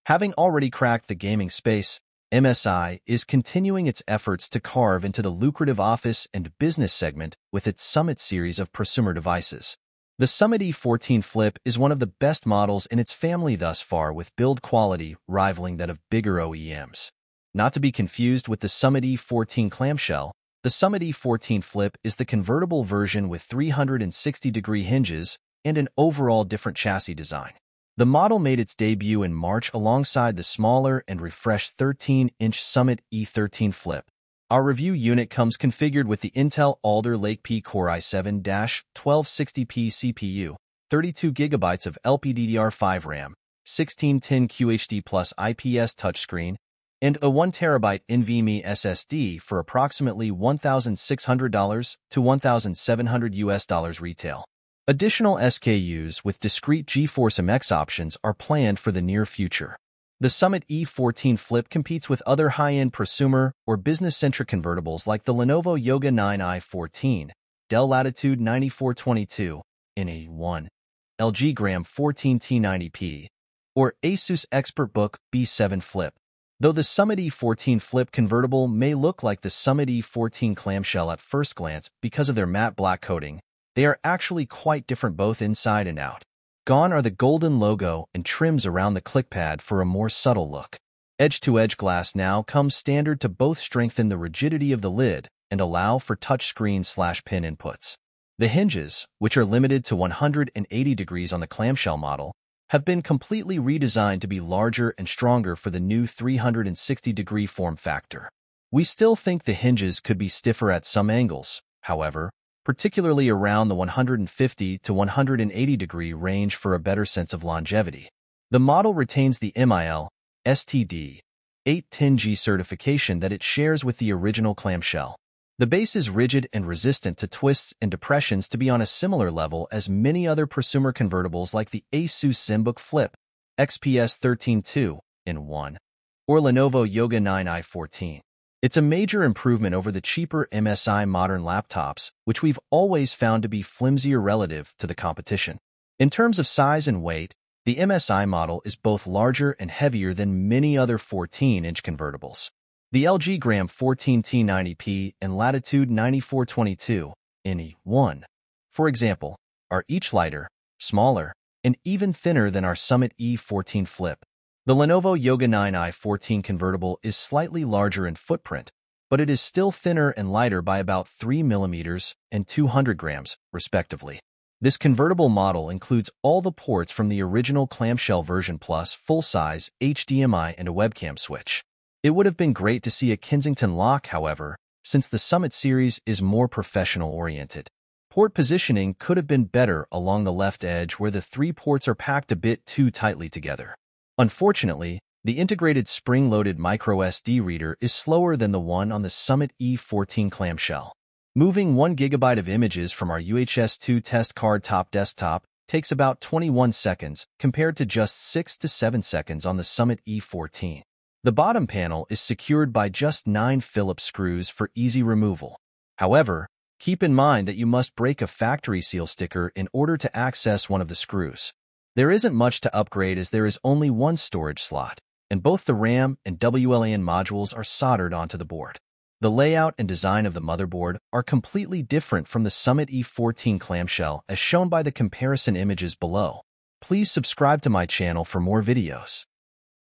Having already cracked the gaming space, MSI is continuing its efforts to carve into the lucrative office and business segment with its Summit series of prosumer devices. The Summit E14 Flip is one of the best models in its family thus far, with build quality rivaling that of bigger OEMs. Not to be confused with the Summit E14 clamshell, the Summit E14 Flip is the convertible version with 360-degree hinges and an overall different chassis design. The model made its debut in March alongside the smaller and refreshed 13-inch Summit E13 Flip. Our review unit comes configured with the Intel Alder Lake P Core i7-1260P CPU, 32GB of LPDDR5 RAM, 1610 QHD plus IPS touchscreen, and a 1TB NVMe SSD for approximately $1,600 to $1,700 retail. Additional SKUs with discrete GeForce MX options are planned for the near future. The Summit E14 Flip competes with other high-end prosumer or business-centric convertibles like the Lenovo Yoga 9i14, Dell Latitude 9422, NA1, LG Gram 14 T90P, or Asus ExpertBook B7 Flip. Though the Summit E14 Flip convertible may look like the Summit E14 clamshell at first glance because of their matte black coating, they are actually quite different both inside and out. Gone are the golden logo and trims around the clickpad for a more subtle look. Edge-to-edge glass now comes standard to both strengthen the rigidity of the lid and allow for touchscreen/pin inputs. The hinges, which are limited to 180 degrees on the clamshell model, have been completely redesigned to be larger and stronger for the new 360-degree form factor. We still think the hinges could be stiffer at some angles, however, particularly around the 150 to 180 degree range for a better sense of longevity. The model retains the MIL, STD, 810G certification that it shares with the original clamshell. The base is rigid and resistant to twists and depressions to be on a similar level as many other prosumer convertibles like the Asus ZenBook Flip, XPS 13-2 in 1, or Lenovo Yoga 9i14. It's a major improvement over the cheaper MSI modern laptops, which we've always found to be flimsier relative to the competition. In terms of size and weight, the MSI model is both larger and heavier than many other 14-inch convertibles. The LG Gram 14 T90P and Latitude 9422 NE1, for example, are each lighter, smaller, and even thinner than our Summit E14 Flip. The Lenovo Yoga 9i14 convertible is slightly larger in footprint, but it is still thinner and lighter by about 3 mm and 200 grams, respectively. This convertible model includes all the ports from the original clamshell version plus full-size HDMI and a webcam switch. It would have been great to see a Kensington lock, however, since the Summit series is more professional-oriented. Port positioning could have been better along the left edge where the 3 ports are packed a bit too tightly together. Unfortunately, the integrated spring-loaded microSD reader is slower than the one on the Summit E14 clamshell. Moving 1 GB of images from our UHS-2 test card top desktop takes about 21 seconds compared to just 6 to 7 seconds on the Summit E14. The bottom panel is secured by just 9 Phillips screws for easy removal. However, keep in mind that you must break a factory seal sticker in order to access one of the screws. There isn't much to upgrade as there is only one storage slot, and both the RAM and WLAN modules are soldered onto the board. The layout and design of the motherboard are completely different from the Summit E14 clamshell as shown by the comparison images below. Please subscribe to my channel for more videos.